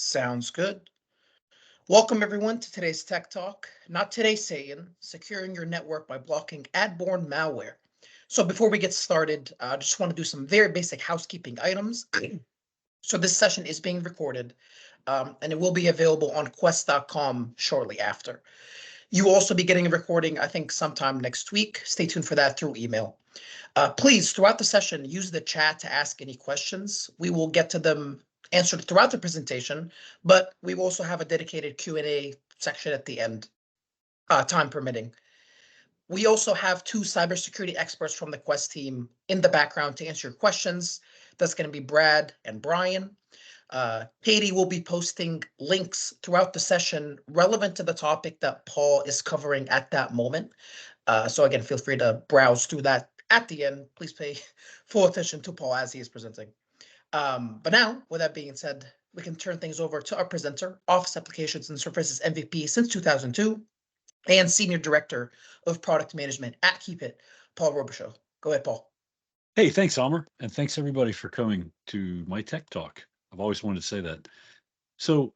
Sounds good. Welcome everyone to today's Tech Talk. Not today saying securing your network by blocking Ad-Borne malware. So before we get started, I just want to do some very basic housekeeping items. So this session is being recorded, and it will be available on quest.com shortly after. You will also be getting a recording, I think, sometime next week. Stay tuned for that through email. Please, throughout the session, use the chat to ask any questions. We will get to them answered throughout the presentation, but we will also have a dedicated Q&A section at the end, time permitting. We also have two cybersecurity experts from the Quest team in the background to answer your questions. That's going to be Brad and Brian. Katie will be posting links throughout the session relevant to the topic that Paul is covering at that moment. So again, feel free to browse through that at the end. Please pay full attention to Paul as he is presenting. But now, with that being said, we can turn things over to our presenter, Office Applications and Services MVP since 2002, and Senior Director of Product Management at Keepit, Paul Robichaud. Go ahead, Paul. Hey, thanks, Amr, and thanks everybody for coming to my tech talk. I've always wanted to say that. So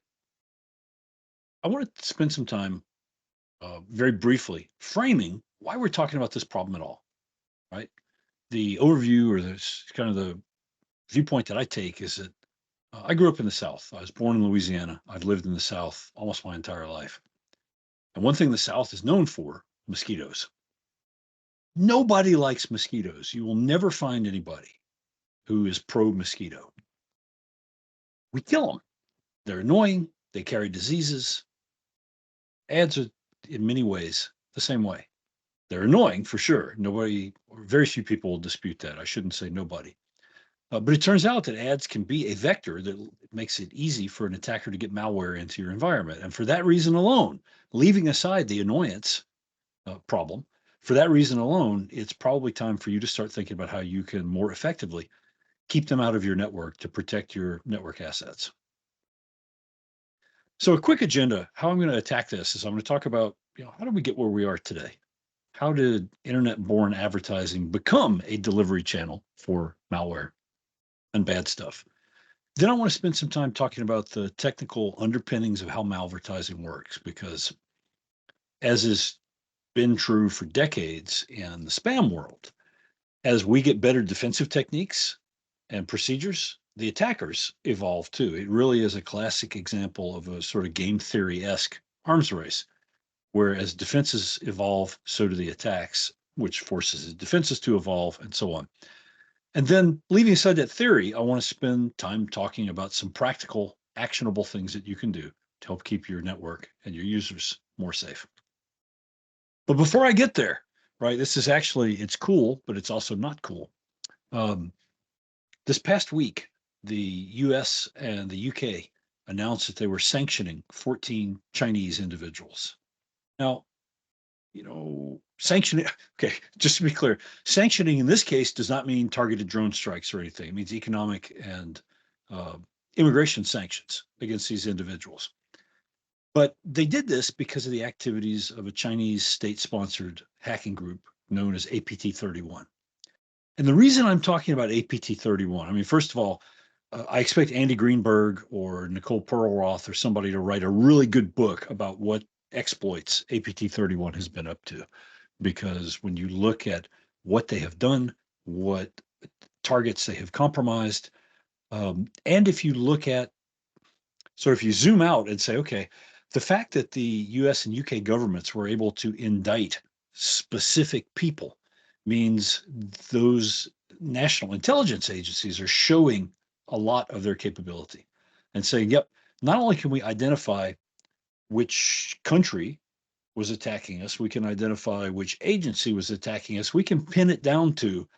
I want to spend some time very briefly framing why we're talking about this problem at all, right? The overview or this kind of the viewpoint that I take is that I grew up in the South. I was born in Louisiana. I've lived in the South almost my entire life. And one thing the South is known for, mosquitoes. Nobody likes mosquitoes. You will never find anybody who is pro mosquito. We kill them. They're annoying. They carry diseases. Ads are in many ways the same way. They're annoying for sure. Nobody, or very few people will dispute that. I shouldn't say nobody. But it turns out that ads can be a vector that makes it easy for an attacker to get malware into your environment. And for that reason alone, leaving aside the annoyance problem, for that reason alone, it's probably time for you to start thinking about how you can more effectively keep them out of your network to protect your network assets. So a quick agenda, how I'm going to attack this is I'm going to talk about, how did we get where we are today? How did internet-borne advertising become a delivery channel for malware and bad stuff? Then I want to spend some time talking about the technical underpinnings of how malvertising works, because as has been true for decades in the spam world, as we get better defensive techniques and procedures, the attackers evolve too. It really is a classic example of a sort of game theory-esque arms race, where as defenses evolve, so do the attacks, which forces the defenses to evolve and so on. And then leaving aside that theory, I want to spend time talking about some practical, actionable things that you can do to help keep your network and your users more safe. But before I get there, right, this is actually, it's cool, but it's also not cool. This past week, the US and the UK announced that they were sanctioning 14 Chinese individuals. Now, sanctioning, okay, just to be clear, sanctioning in this case does not mean targeted drone strikes or anything. It means economic and immigration sanctions against these individuals. But they did this because of the activities of a Chinese state-sponsored hacking group known as APT31. And the reason I'm talking about APT31, I mean, first of all, I expect Andy Greenberg or Nicole Perlroth or somebody to write a really good book about what exploits APT31 has been up to. Because when you look at what they have done, what targets they have compromised, and if you look at, if you zoom out and say, okay, the fact that the US and UK governments were able to indict specific people means those national intelligence agencies are showing a lot of their capability and saying, yep, not only can we identify which country was attacking us, we can identify which agency was attacking us, we can pin it down to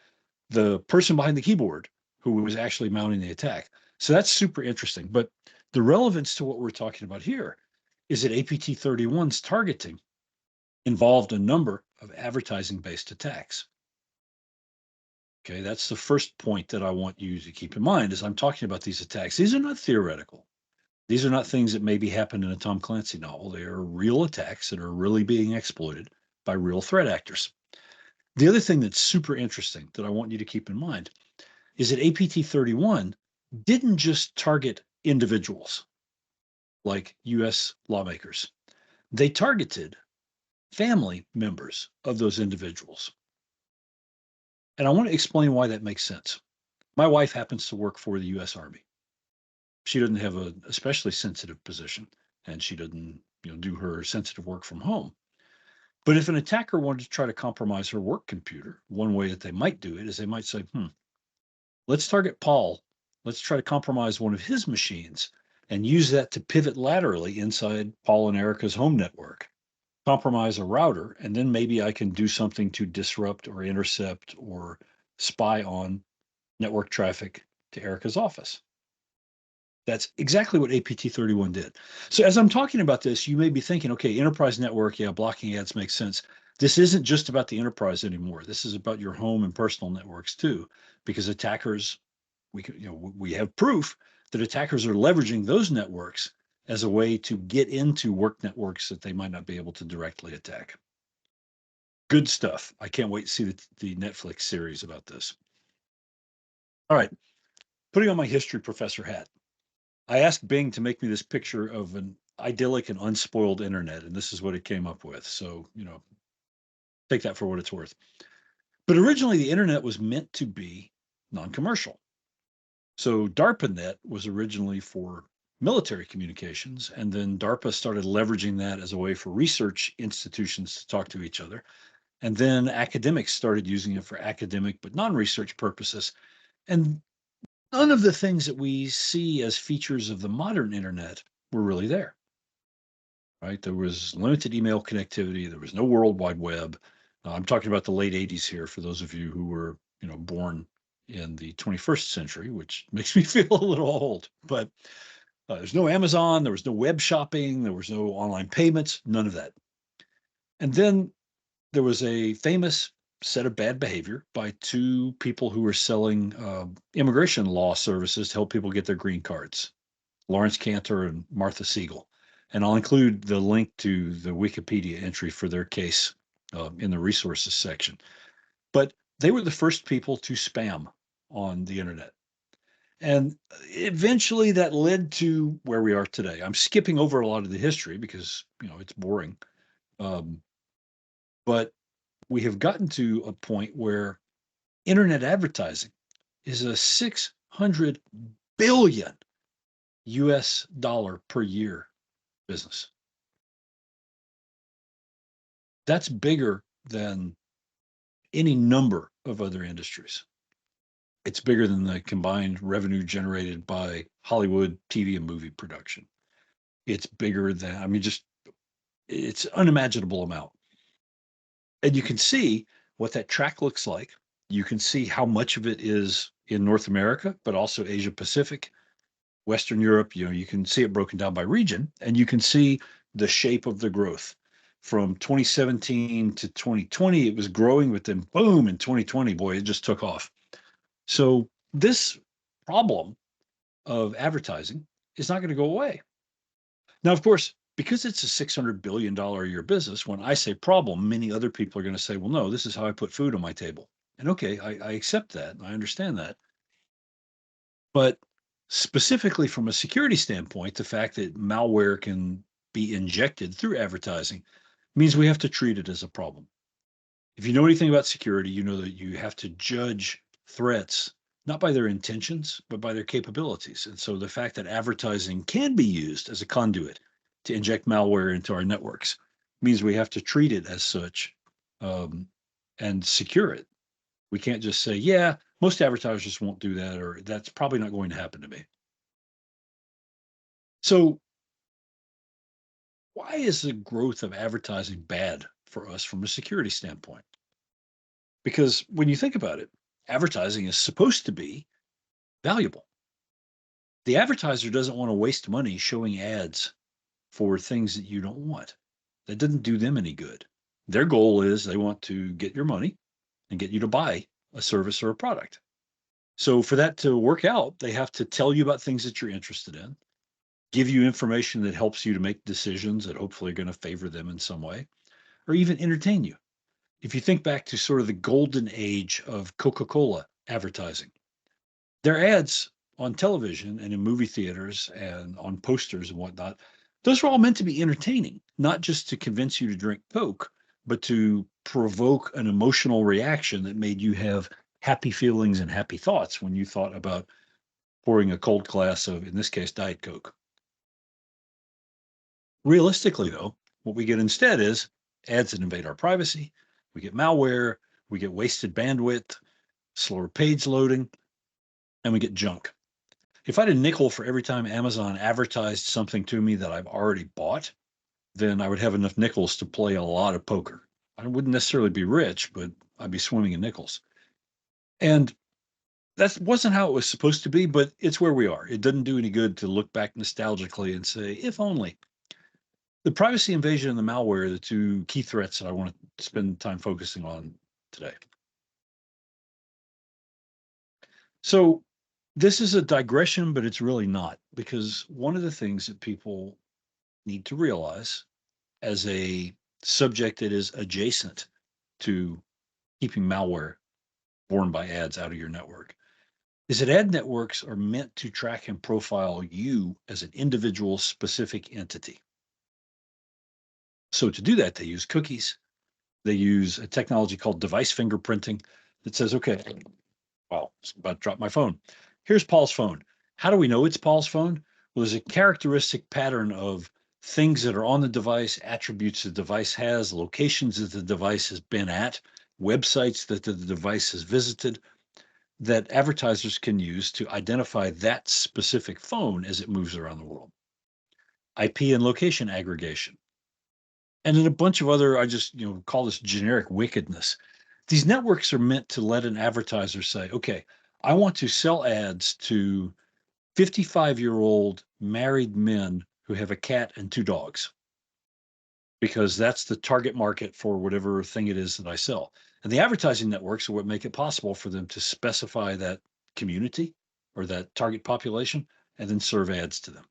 the person behind the keyboard who was actually mounting the attack. So that's super interesting. But the relevance to what we're talking about here is that APT31's targeting involved a number of advertising-based attacks. Okay, that's the first point that I want you to keep in mind as I'm talking about these attacks. These are not theoretical. These are not things that maybe happened in a Tom Clancy novel. They are real attacks that are really being exploited by real threat actors. The other thing that's super interesting that I want you to keep in mind is that APT31 didn't just target individuals. like US lawmakers. They targeted family members of those individuals. And I want to explain why that makes sense. My wife happens to work for the US Army. She doesn't have an especially sensitive position, and she doesn't, do her sensitive work from home. But if an attacker wanted to try to compromise her work computer, one way that they might do it is they might say, let's target Paul. Let's try to compromise one of his machines and use that to pivot laterally inside Paul and Erica's home network, compromise a router, and then maybe I can do something to disrupt or intercept or spy on network traffic to Erica's office. That's exactly what APT31 did. So as I'm talking about this, you may be thinking, okay, enterprise network, yeah, blocking ads makes sense. This isn't just about the enterprise anymore. This is about your home and personal networks too, because attackers, we have proof that attackers are leveraging those networks as a way to get into work networks that they might not be able to directly attack. Good stuff. I can't wait to see the Netflix series about this. All right, putting on my history professor hat. I asked Bing to make me this picture of an idyllic and unspoiled internet, and this is what it came up with. So, take that for what it's worth. But originally, the internet was meant to be non-commercial. So DARPANet was originally for military communications, and then DARPA started leveraging that as a way for research institutions to talk to each other. And then academics started using it for academic but non-research purposes. And none of the things that we see as features of the modern internet were really there. Right? There was limited email connectivity. There was no World Wide Web. I'm talking about the late 80s here for those of you who were, born in the 21st century, which makes me feel a little old. But there's no Amazon. There was no web shopping. There was no online payments. None of that. And then there was a famous set of bad behavior by two people who were selling immigration law services to help people get their green cards, Lawrence Cantor and Martha Siegel. And I'll include the link to the Wikipedia entry for their case in the resources section. But they were the first people to spam on the internet. And eventually that led to where we are today. I'm skipping over a lot of the history because, it's boring. But we have gotten to a point where internet advertising is a 600 billion US dollar per year business. That's bigger than any number of other industries. It's bigger than the combined revenue generated by Hollywood TV and movie production. It's bigger than, it's unimaginable amount. And you can see what that track looks like. You can see how much of it is in North America, but also Asia Pacific, Western Europe. You can see it broken down by region, and you can see the shape of the growth. From 2017 to 2020, it was growing, but then boom, in 2020, boy, it just took off. So this problem of advertising is not going to go away. Now, of course, because it's a $600 billion a year business, when I say problem, many other people are going to say, well, no, this is how I put food on my table. And okay, I accept that. I understand that. But specifically from a security standpoint, the fact that malware can be injected through advertising means we have to treat it as a problem. If you know anything about security, you know that you have to judge threats not by their intentions, but by their capabilities. And so the fact that advertising can be used as a conduit to inject malware into our networks means we have to treat it as such and secure it. We can't just say, yeah, most advertisers won't do that, or that's probably not going to happen to me. So why is the growth of advertising bad for us from a security standpoint? Because when you think about it, advertising is supposed to be valuable. The advertiser doesn't want to waste money showing ads for things that you don't want. That doesn't do them any good. Their goal is they want to get your money and get you to buy a service or a product. So for that to work out, they have to tell you about things that you're interested in, give you information that helps you to make decisions that hopefully are going to favor them in some way, or even entertain you. If you think back to sort of the golden age of Coca-Cola advertising, their ads on television and in movie theaters and on posters and whatnot, those are all meant to be entertaining, not just to convince you to drink Coke, but to provoke an emotional reaction that made you have happy feelings and happy thoughts when you thought about pouring a cold glass of, in this case, Diet Coke. Realistically, though, what we get instead is ads that invade our privacy. We get malware, we get wasted bandwidth, slower page loading, and we get junk. If I had a nickel for every time Amazon advertised something to me that I've already bought, then I would have enough nickels to play a lot of poker. I wouldn't necessarily be rich, but I'd be swimming in nickels. And that wasn't how it was supposed to be, but it's where we are. It doesn't do any good to look back nostalgically and say, if only. The privacy invasion and the malware are the two key threats that I want to spend time focusing on today. So this is a digression, but it's really not, because one of the things that people need to realize as a subject that is adjacent to keeping malware borne by ads out of your network is that ad networks are meant to track and profile you as an individual specific entity. So to do that, they use cookies. They use a technology called device fingerprinting that says, okay, well, it's about to drop my phone. Here's Paul's phone. How do we know it's Paul's phone? Well, there's a characteristic pattern of things that are on the device, attributes the device has, locations that the device has been at, websites that the device has visited, that advertisers can use to identify that specific phone as it moves around the world. IP and location aggregation. And then a bunch of other, I just call this generic wickedness. These networks are meant to let an advertiser say, okay, I want to sell ads to 55-year-old married men who have a cat and two dogs, because that's the target market for whatever thing it is that I sell. And the advertising networks are what make it possible for them to specify that community or that target population and then serve ads to them.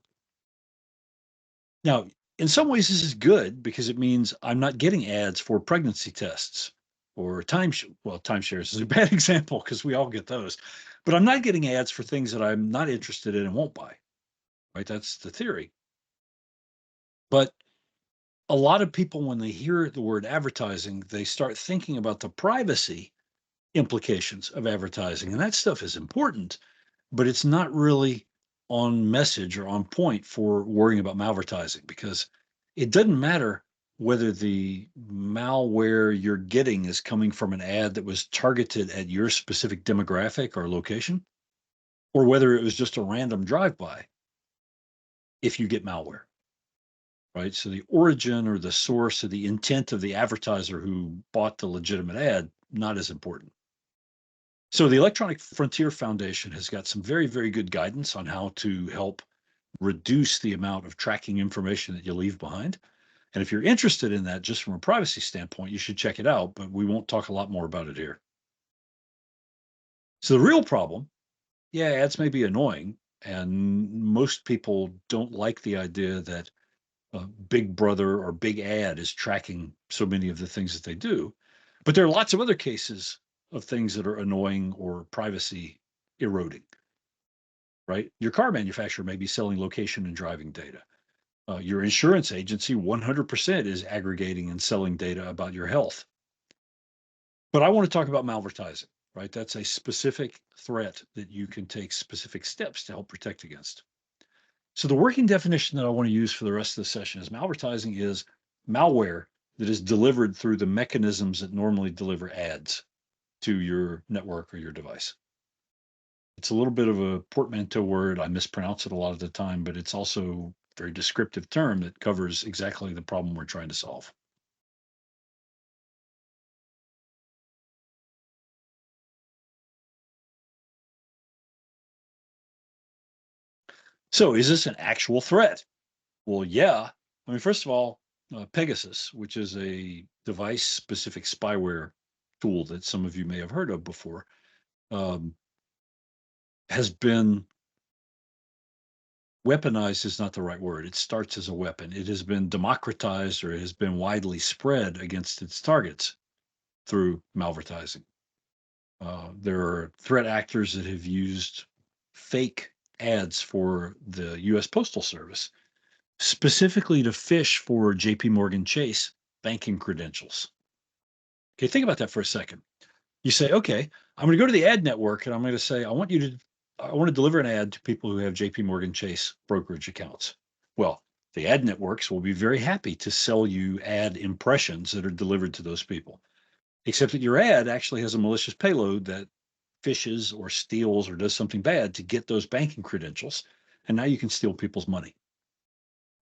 Now, in some ways, this is good because it means I'm not getting ads for pregnancy tests or timeshares is a bad example because we all get those, but I'm not getting ads for things that I'm not interested in and won't buy, right? That's the theory. But a lot of people, when they hear the word advertising, they start thinking about the privacy implications of advertising. And that stuff is important, but it's not really on message or on point for worrying about malvertising, because it doesn't matter whether the malware you're getting is coming from an ad that was targeted at your specific demographic or location, or whether it was just a random drive-by if you get malware, right? So the origin or the source or the intent of the advertiser who bought the legitimate ad, not as important. So the Electronic Frontier Foundation has got some very, very good guidance on how to help reduce the amount of tracking information that you leave behind. And if you're interested in that, just from a privacy standpoint, you should check it out, but we won't talk a lot more about it here. So the real problem, yeah, ads may be annoying, and most people don't like the idea that Big Brother or Big Ad is tracking so many of the things that they do. But there are lots of other cases of things that are annoying or privacy eroding, right? Your car manufacturer may be selling location and driving data. Your insurance agency 100% is aggregating and selling data about your health. But I want to talk about malvertising, right? That's a specific threat that you can take specific steps to help protect against. So the working definition that I want to use for the rest of the session is malvertising is malware that is delivered through the mechanisms that normally deliver ads to your network or your device. It's a little bit of a portmanteau word. I mispronounce it a lot of the time, but it's also a very descriptive term that covers exactly the problem we're trying to solve. So is this an actual threat? Well, yeah. I mean, first of all, Pegasus, which is a device-specific spyware tool that some of you may have heard of before, um, has been weaponized is not the right word. It starts as a weapon. It has been democratized, or it has been widely spread against its targets through malvertising. There are threat actors that have used fake ads for the US Postal Service, specifically to fish for JP Morgan Chase banking credentials. Okay, think about that for a second. You say, okay, I'm going to go to the ad network and I'm going to say, I want to deliver an ad to people who have JP Morgan Chase brokerage accounts. Well, the ad networks will be very happy to sell you ad impressions that are delivered to those people, except that your ad actually has a malicious payload that fishes or steals or does something bad to get those banking credentials. And now you can steal people's money,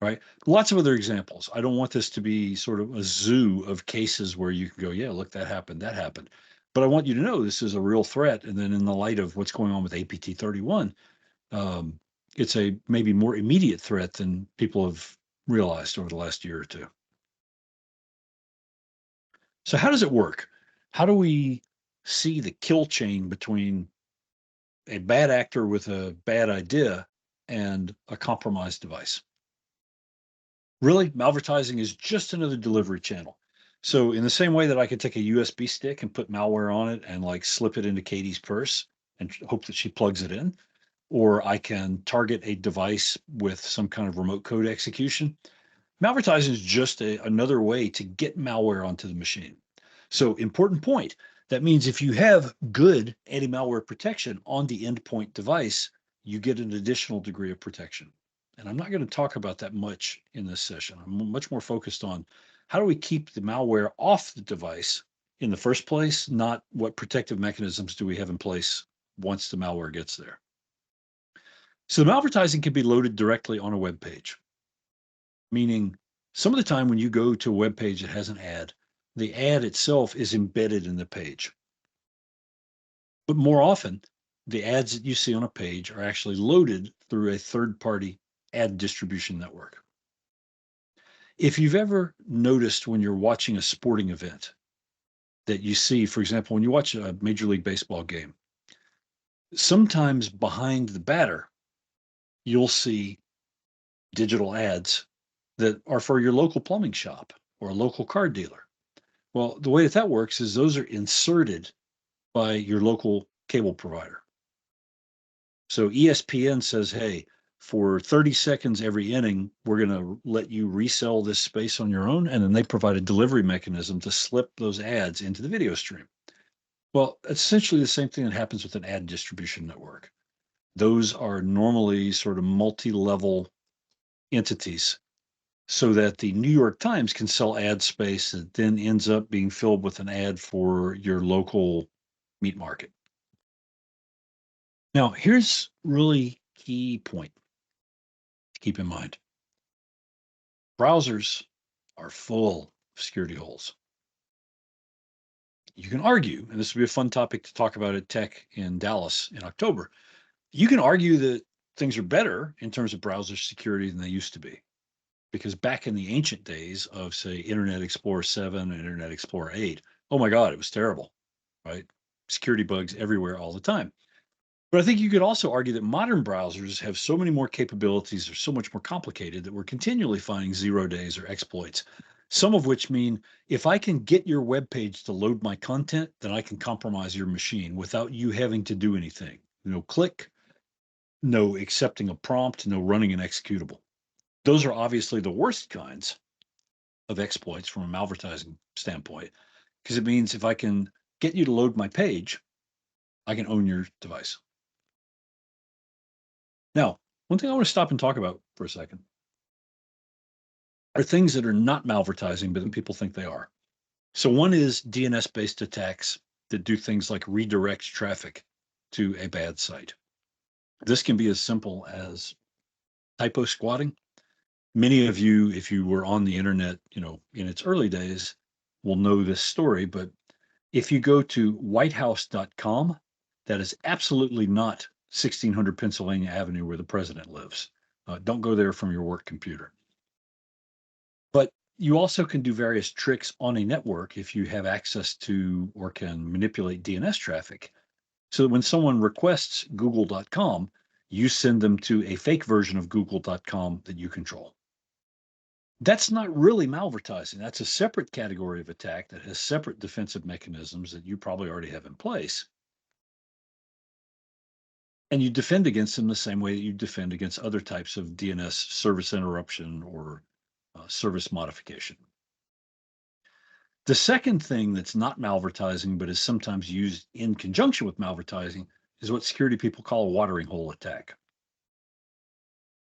right? Lots of other examples. I don't want this to be sort of a zoo of cases where you can go, yeah, look, that happened, that happened. But I want you to know this is a real threat. And then in the light of what's going on with APT 31, it's a maybe more immediate threat than people have realized over the last year or two. So how does it work? How do we see the kill chain between a bad actor with a bad idea and a compromised device? Really, malvertising is just another delivery channel. So in the same way that I could take a USB stick and put malware on it and like slip it into Katie's purse and hope that she plugs it in, or I can target a device with some kind of remote code execution, malvertising is just another way to get malware onto the machine. So important point. That means if you have good anti-malware protection on the endpoint device, you get an additional degree of protection. And I'm not going to talk about that much in this session. I'm much more focused on how do we keep the malware off the device in the first place, not what protective mechanisms do we have in place once the malware gets there. So the malvertising can be loaded directly on a web page, meaning some of the time when you go to a web page that has an ad, the ad itself is embedded in the page. But more often, the ads that you see on a page are actually loaded through a third-party ad distribution network. If you've ever noticed when you're watching a sporting event that you see, for example, when you watch a Major League Baseball game, sometimes behind the batter, you'll see digital ads that are for your local plumbing shop or a local car dealer. Well, the way that works is those are inserted by your local cable provider. So ESPN says, hey, for 30 seconds every inning, we're going to let you resell this space on your own. And then they provide a delivery mechanism to slip those ads into the video stream. Well, it's essentially the same thing that happens with an ad distribution network. Those are normally sort of multi-level entities so that the New York Times can sell ad space that then ends up being filled with an ad for your local meat market. Now, here's really key point to keep in mind. Browsers are full of security holes. You can argue, and this will be a fun topic to talk about at TEC in Dallas in October. You can argue that things are better in terms of browser security than they used to be. Because back in the ancient days of, say, Internet Explorer 7 and Internet Explorer 8, oh my God, it was terrible, right? Security bugs everywhere all the time. But I think you could also argue that modern browsers have so many more capabilities, they're so much more complicated that we're continually finding 0 days or exploits, some of which mean if I can get your web page to load my content, then I can compromise your machine without you having to do anything. No click, no accepting a prompt, no running an executable. Those are obviously the worst kinds of exploits from a malvertising standpoint, because it means if I can get you to load my page, I can own your device. Now, one thing I want to stop and talk about for a second are things that are not malvertising, but that people think they are. So one is DNS-based attacks that do things like redirect traffic to a bad site. This can be as simple as typo squatting. Many of you, if you were on the internet, in its early days, will know this story. But if you go to whitehouse.com, that is absolutely not 1600 Pennsylvania Avenue where the president lives. Don't go there from your work computer. But you also can do various tricks on a network if you have access to or can manipulate DNS traffic. So that when someone requests google.com, you send them to a fake version of google.com that you control. That's not really malvertising. That's a separate category of attack that has separate defensive mechanisms that you probably already have in place. And you defend against them the same way that you defend against other types of DNS service interruption or service modification. The second thing that's not malvertising, but is sometimes used in conjunction with malvertising, is what security people call a watering hole attack.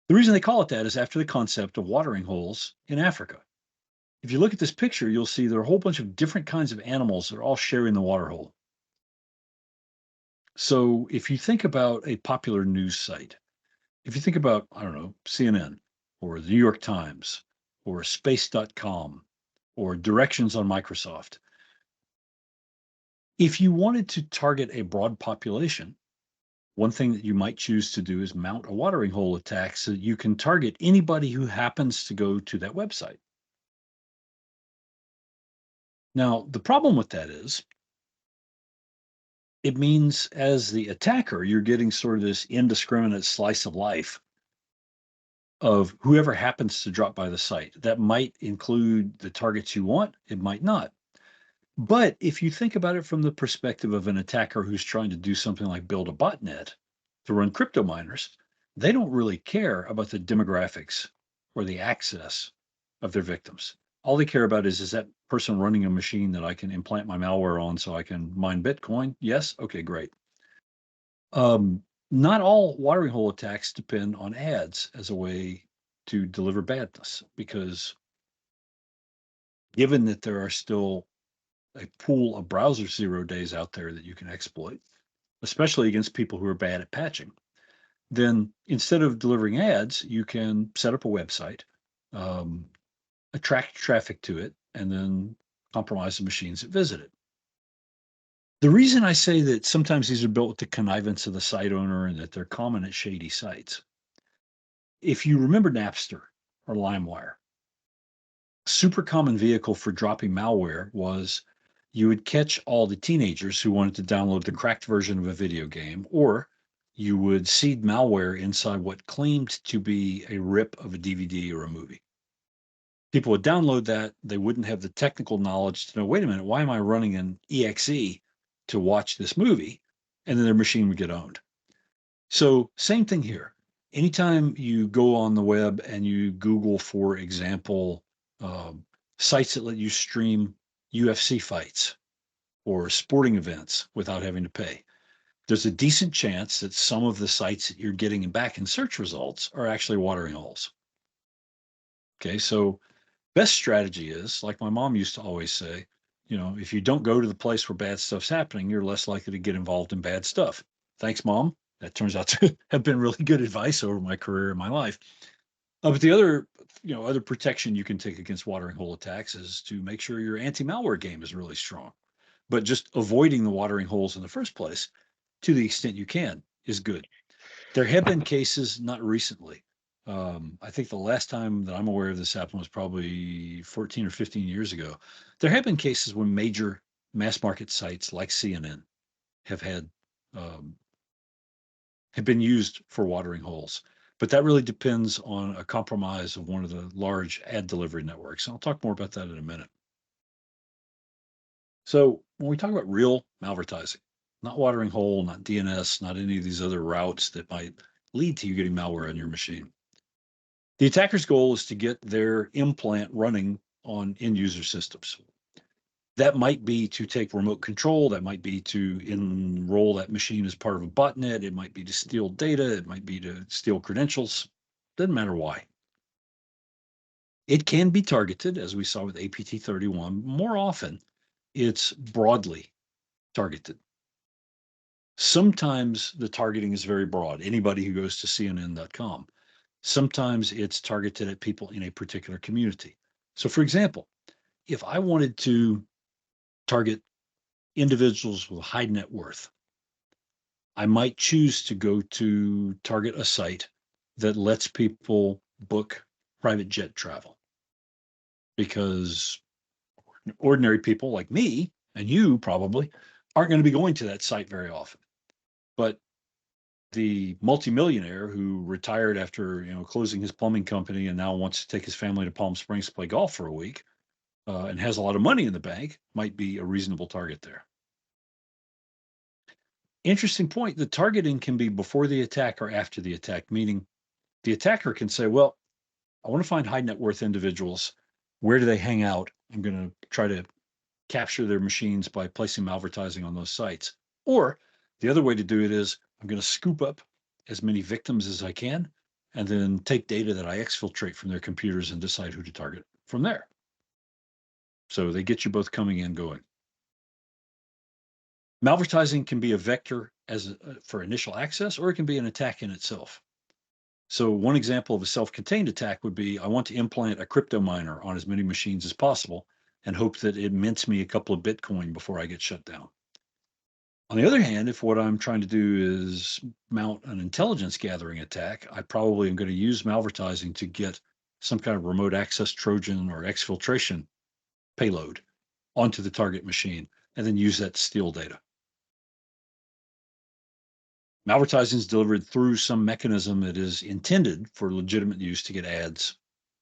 The reason they call it that is after the concept of watering holes in Africa. If you look at this picture, you'll see there are a whole bunch of different kinds of animals that are all sharing the water hole. So if you think about a popular news site, if you think about, I don't know, CNN or the New York Times or space.com or directions on Microsoft, if you wanted to target a broad population, one thing that you might choose to do is mount a watering hole attack so that you can target anybody who happens to go to that website. Now, the problem with that is it means as the attacker, you're getting sort of this indiscriminate slice of life of whoever happens to drop by the site. That might include the targets you want, it might not. But if you think about it from the perspective of an attacker who's trying to do something like build a botnet to run crypto miners, they don't really care about the demographics or the access of their victims. All they care about is that person running a machine that I can implant my malware on so I can mine Bitcoin? Yes? Okay, great. Not all watering hole attacks depend on ads as a way to deliver badness, because given that there are still a pool of browser zero days out there that you can exploit, especially against people who are bad at patching, then instead of delivering ads, you can set up a website, um, attract traffic to it, and then compromise the machines that visit it. The reason I say that sometimes these are built with the connivance of the site owner and that they're common at shady sites, if you remember Napster or LimeWire, super common vehicle for dropping malware was you would catch all the teenagers who wanted to download the cracked version of a video game, or you would seed malware inside what claimed to be a rip of a DVD or a movie. People would download that. They wouldn't have the technical knowledge to know, wait a minute, why am I running an exe to watch this movie? And then their machine would get owned. So same thing here. Anytime you go on the web and you Google, for example, um, sites that let you stream UFC fights or sporting events without having to pay, there's a decent chance that some of the sites that you're getting back in search results are actually watering holes. Okay, so best strategy is, like my mom used to always say, if you don't go to the place where bad stuff's happening, you're less likely to get involved in bad stuff. Thanks, Mom. That turns out to have been really good advice over my career and my life. But the other protection you can take against watering hole attacks is to make sure your anti-malware game is really strong. But just avoiding the watering holes in the first place, to the extent you can, is good. There have been cases, not recently. I think the last time that I'm aware of this happened was probably 14 or 15 years ago. There have been cases when major mass market sites like CNN have had have been used for watering holes, but that really depends on a compromise of one of the large ad delivery networks. And I'll talk more about that in a minute. So when we talk about real malvertising, not watering hole, not DNS, not any of these other routes that might lead to you getting malware on your machine. The attacker's goal is to get their implant running on end user systems. That might be to take remote control. That might be to enroll that machine as part of a botnet. It might be to steal data. It might be to steal credentials. Doesn't matter why. It can be targeted, as we saw with APT 31. More often, it's broadly targeted. Sometimes the targeting is very broad, anybody who goes to CNN.com. Sometimes it's targeted at people in a particular community. So, for example, if I wanted to target individuals with high net worth, I might choose to go to target a site that lets people book private jet travel, because ordinary people like me and you probably aren't going to be going to that site very often. But the multimillionaire who retired after closing his plumbing company and now wants to take his family to Palm Springs to play golf for a week, and has a lot of money in the bank might be a reasonable target there. Interesting point. The targeting can be before the attack or after the attack, meaning the attacker can say, well, I want to find high net worth individuals. Where do they hang out? I'm going to try to capture their machines by placing malvertising on those sites. Or the other way to do it is I'm going to scoop up as many victims as I can and then take data that I exfiltrate from their computers and decide who to target from there. So they get you both coming and going. Malvertising can be a vector for initial access, or it can be an attack in itself. So one example of a self-contained attack would be, I want to implant a crypto miner on as many machines as possible and hope that it mints me a couple of Bitcoin before I get shut down. On the other hand, if what I'm trying to do is mount an intelligence gathering attack, I probably am going to use malvertising to get some kind of remote access Trojan or exfiltration payload onto the target machine and then use that to steal data. Malvertising is delivered through some mechanism that is intended for legitimate use to get ads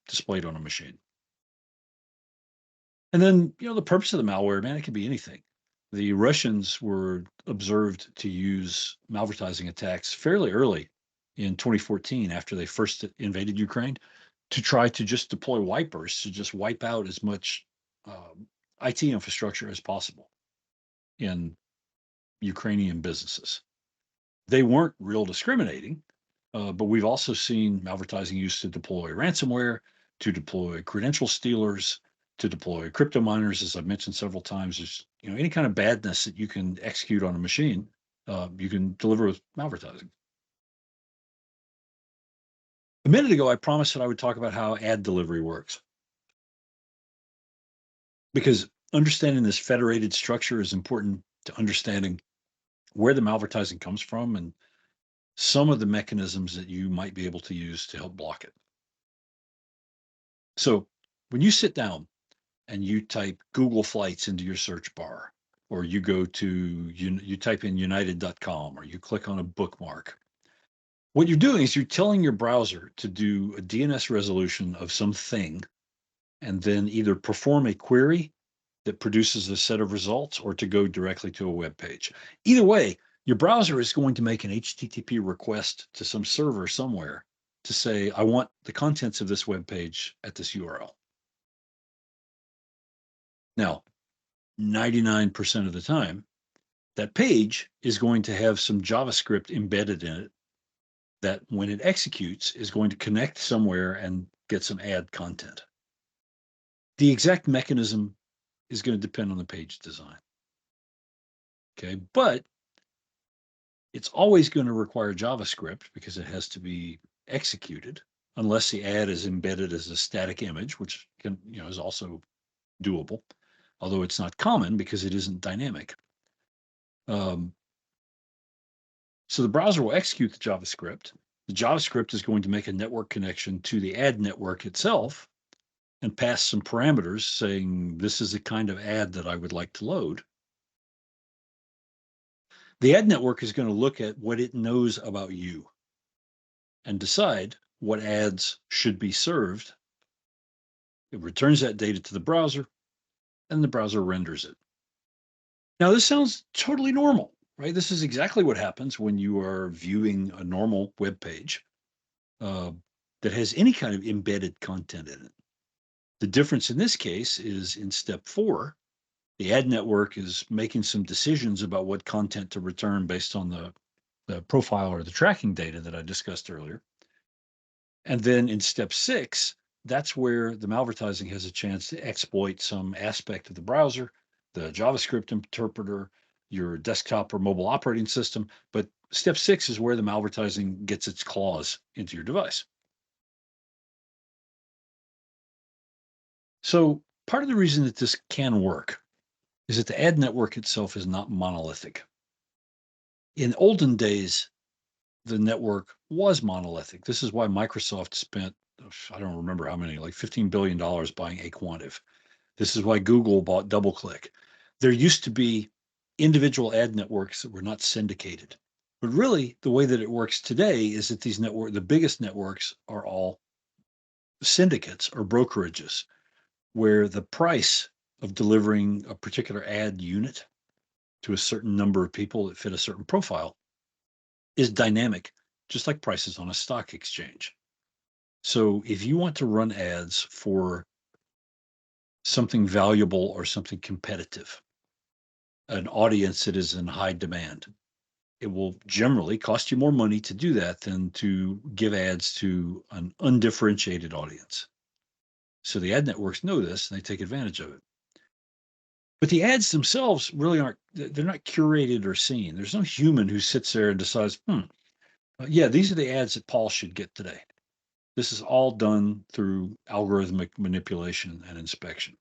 displayed on a machine. And then, the purpose of the malware, man, it could be anything. The Russians were observed to use malvertising attacks fairly early in 2014 after they first invaded Ukraine to try to just deploy wipers to just wipe out as much IT infrastructure as possible in Ukrainian businesses. They weren't real discriminating, but we've also seen malvertising used to deploy ransomware, to deploy credential stealers, to deploy crypto miners, as I've mentioned several times. There's any kind of badness that you can execute on a machine, you can deliver with malvertising. A minute ago, I promised that I would talk about how ad delivery works, because understanding this federated structure is important to understanding where the malvertising comes from and some of the mechanisms that you might be able to use to help block it. So when you sit down and you type Google Flights into your search bar, or you go to, you type in united.com, or you click on a bookmark, what you're doing is you're telling your browser to do a DNS resolution of something and then either perform a query that produces a set of results or to go directly to a web page. Either way, your browser is going to make an HTTP request to some server somewhere to say, I want the contents of this web page at this URL. Now, 99% of the time, that page is going to have some JavaScript embedded in it that when it executes is going to connect somewhere and get some ad content. The exact mechanism is going to depend on the page design. Okay, but it's always going to require JavaScript because it has to be executed unless the ad is embedded as a static image, which can, is also doable, although it's not common because it isn't dynamic. So the browser will execute the JavaScript. The JavaScript is going to make a network connection to the ad network itself and pass some parameters saying this is the kind of ad that I would like to load. The ad network is going to look at what it knows about you and decide what ads should be served. It returns that data to the browser, and the browser renders it. Now, this sounds totally normal, right? This is exactly what happens when you are viewing a normal web page that has any kind of embedded content in it. The difference in this case is in step 4, the ad network is making some decisions about what content to return based on the profile or the tracking data that I discussed earlier. And then in step 6, that's where the malvertising has a chance to exploit some aspect of the browser, the JavaScript interpreter, your desktop or mobile operating system. But step 6 is where the malvertising gets its claws into your device. So part of the reason that this can work is that the ad network itself is not monolithic. In olden days, the network was monolithic. This is why Microsoft spent, I don't remember how many, like $15 billion buying Aquantive. This is why Google bought DoubleClick. There used to be individual ad networks that were not syndicated. But really, the way that it works today is that the biggest networks are all syndicates or brokerages, where the price of delivering a particular ad unit to a certain number of people that fit a certain profile is dynamic, just like prices on a stock exchange. So if you want to run ads for something valuable or something competitive, an audience that is in high demand, it will generally cost you more money to do that than to give ads to an undifferentiated audience. So the ad networks know this and they take advantage of it. But the ads themselves really aren't, they're not curated or seen. There's no human who sits there and decides, yeah, these are the ads that Paul should get today. This is all done through algorithmic manipulation and inspection.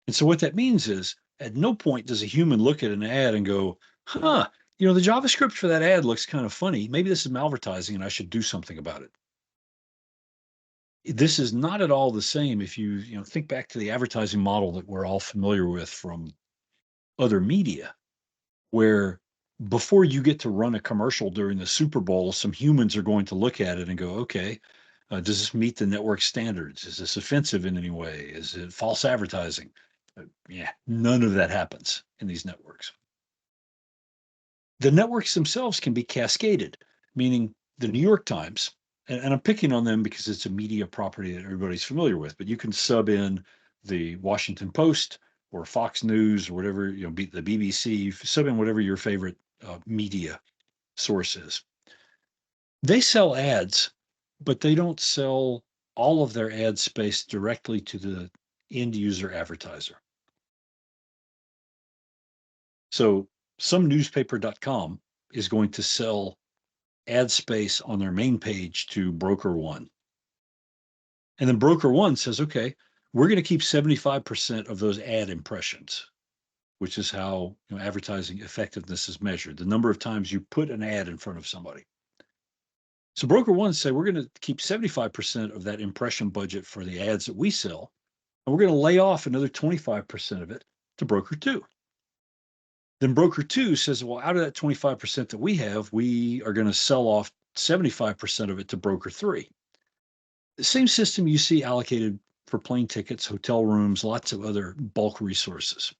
And so what that means is at no point does a human look at an ad and go, the JavaScript for that ad looks kind of funny. Maybe this is malvertising and I should do something about it. This is not at all the same if you think back to the advertising model that we're all familiar with from other media, where before you get to run a commercial during the Super Bowl, some humans are going to look at it and go, okay, does this meet the network standards? Is this offensive in any way? Is it false advertising? Yeah, none of that happens in these networks. The networks themselves can be cascaded, meaning the New York Times, and I'm picking on them because it's a media property that everybody's familiar with, but you can sub in the Washington Post or Fox News or whatever, the BBC, sub in whatever your favorite media source is. They sell ads, but they don't sell all of their ad space directly to the end user advertiser. So some newspaper.com is going to sell ad space on their main page to broker one. And then broker one says, okay, we're going to keep 75% of those ad impressions, which is how advertising effectiveness is measured, the number of times you put an ad in front of somebody. So broker one say, we're going to keep 75% of that impression budget for the ads that we sell, and we're going to lay off another 25% of it to broker two. Then broker two says, well, out of that 25% that we have, we are going to sell off 75% of it to broker three. The same system you see allocated for plane tickets, hotel rooms, lots of other bulk resources.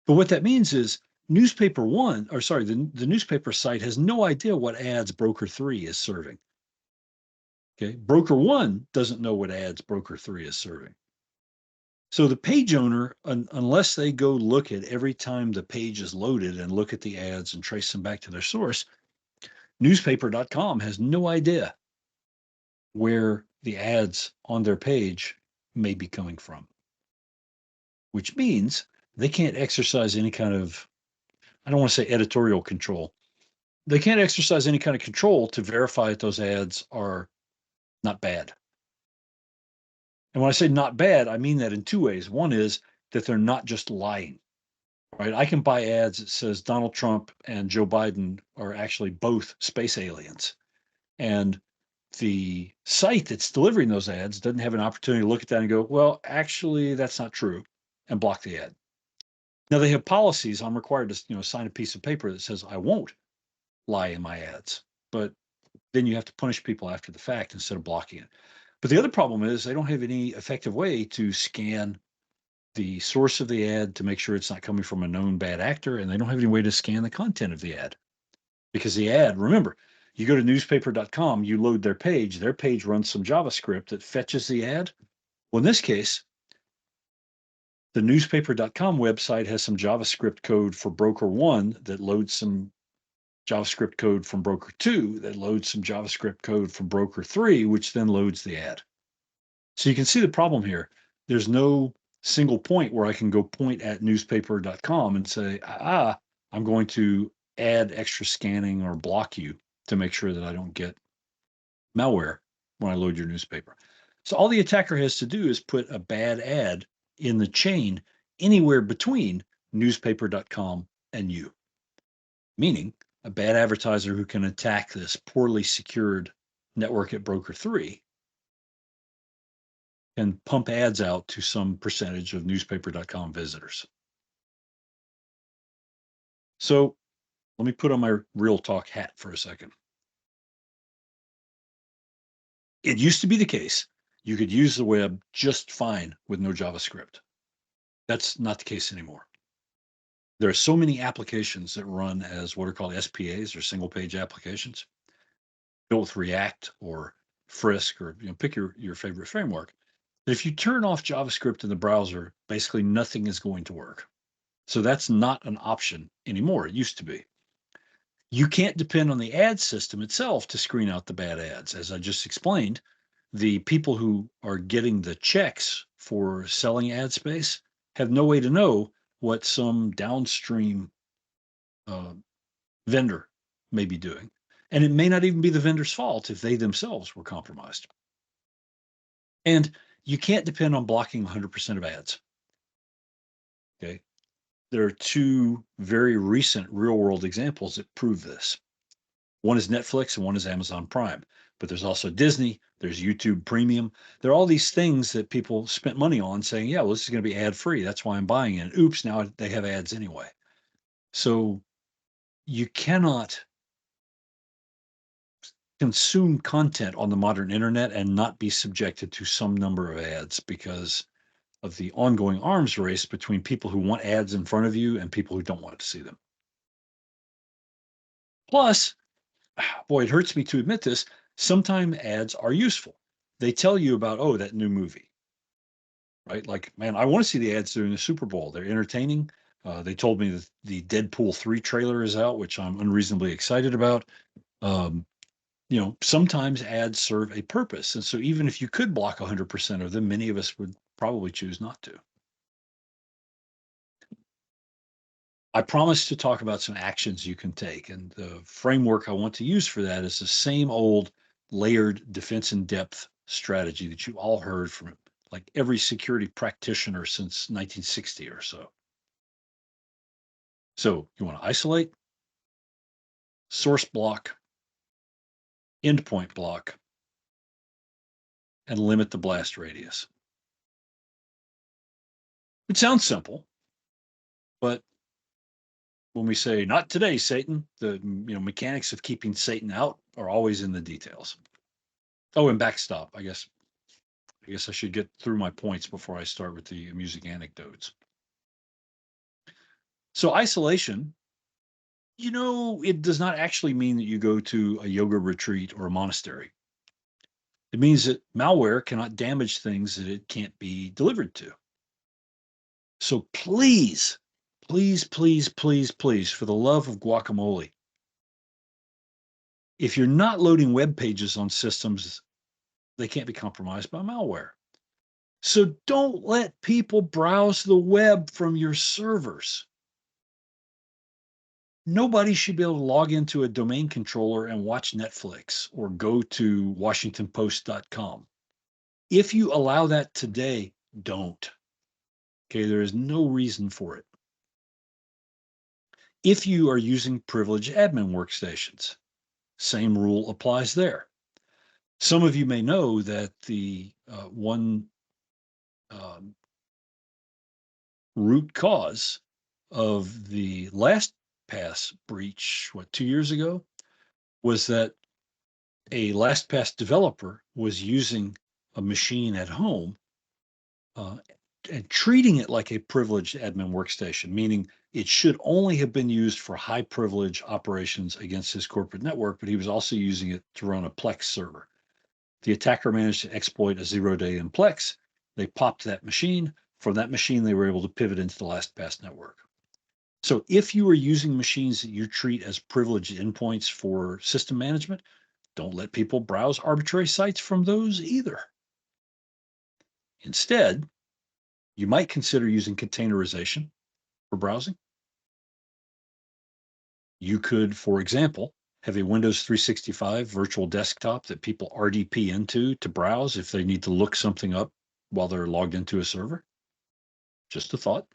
But what that means is newspaper one, or sorry, the newspaper site has no idea what ads broker three is serving. Okay, broker one doesn't know what ads broker three is serving. So the page owner, unless they go look at every time the page is loaded and look at the ads and trace them back to their source, newspaper.com has no idea where the ads on their page may be coming from, which means they can't exercise any kind of, I don't want to say editorial control. They can't exercise any kind of control to verify that those ads are not bad. And when I say not bad, I mean that in two ways. One is that they're not just lying, right? I can buy ads that says Donald Trump and Joe Biden are actually both space aliens. And the site that's delivering those ads doesn't have an opportunity to look at that and go, well, actually, that's not true, and block the ad. Now they have policies. I'm required to, sign a piece of paper that says I won't lie in my ads, but then you have to punish people after the fact instead of blocking it. But the other problem is they don't have any effective way to scan the source of the ad to make sure it's not coming from a known bad actor, and they don't have any way to scan the content of the ad. Because the ad, remember, you go to newspaper.com, you load their page runs some JavaScript that fetches the ad. Well, in this case, the newspaper.com website has some JavaScript code for broker one that loads some JavaScript code from broker two that loads some JavaScript code from broker three, which then loads the ad. So you can see the problem here. There's no single point where I can go point at newspaper.com and say, I'm going to add extra scanning or block you to make sure that I don't get malware when I load your newspaper. So all the attacker has to do is put a bad ad in the chain anywhere between newspaper.com and you, meaning a bad advertiser who can attack this poorly secured network at broker three and pump ads out to some percentage of newspaper.com visitors. So let me put on my real talk hat for a second. It used to be the case you could use the web just fine with no JavaScript. That's not the case anymore. There are so many applications that run as what are called SPAs, or single page applications, built with React or Frisk, or pick your favorite framework. That if you turn off JavaScript in the browser, basically nothing is going to work. So that's not an option anymore. It used to be. You can't depend on the ad system itself to screen out the bad ads. As I just explained, the people who are getting the checks for selling ad space have no way to know what some downstream uh, vendor may be doing. And it may not even be the vendor's fault if they themselves were compromised. And you can't depend on blocking 100% of ads. Okay. There are two very recent real world examples that prove this. One is Netflix and one is Amazon Prime. But there's also Disney, there's YouTube Premium. There are all these things that people spent money on saying, yeah, well, this is going to be ad free. That's why I'm buying it. Oops, now they have ads anyway. So you cannot consume content on the modern internet and not be subjected to some number of ads, because of the ongoing arms race between people who want ads in front of you and people who don't want to see them. Plus, boy, it hurts me to admit this, sometimes ads are useful. They tell you about, oh, that new movie, right? Like, man, I want to see the ads during the Super Bowl. They're entertaining. They told me that the Deadpool 3 trailer is out, which I'm unreasonably excited about. Um, sometimes ads serve a purpose. And so even if you could block 100% of them, many of us would probably choose not to. I promise to talk about some actions you can take. And the framework I want to use for that is the same old layered defense in depth strategy that you all heard from like every security practitioner since 1960 or so. So you want to isolate, source block, endpoint block, and limit the blast radius. It sounds simple, but when we say not today, Satan, the mechanics of keeping Satan out are always in the details. Oh, and backstop. I guess I should get through my points before I start with the amusing anecdotes. So isolation, it does not actually mean that you go to a yoga retreat or a monastery. It means that malware cannot damage things that it can't be delivered to. So please, please, please, please, please, for the love of guacamole, if you're not loading web pages on systems, they can't be compromised by malware. So don't let people browse the web from your servers. Nobody should be able to log into a domain controller and watch Netflix or go to WashingtonPost.com. If you allow that today, don't. Okay, there is no reason for it. If you are using privileged admin workstations, same rule applies there. Some of you may know that the one root cause of the LastPass breach, 2 years ago, was that a LastPass developer was using a machine at home uh, and treating it like a privileged admin workstation, meaning it should only have been used for high privilege operations against his corporate network, but he was also using it to run a Plex server. The attacker managed to exploit a 0-day in Plex. They popped that machine. From that machine, they were able to pivot into the LastPass network. So if you are using machines that you treat as privileged endpoints for system management, don't let people browse arbitrary sites from those either. Instead, you might consider using containerization for browsing. You could, for example, have a Windows 365 virtual desktop that people RDP into to browse if they need to look something up while they're logged into a server. Just a thought.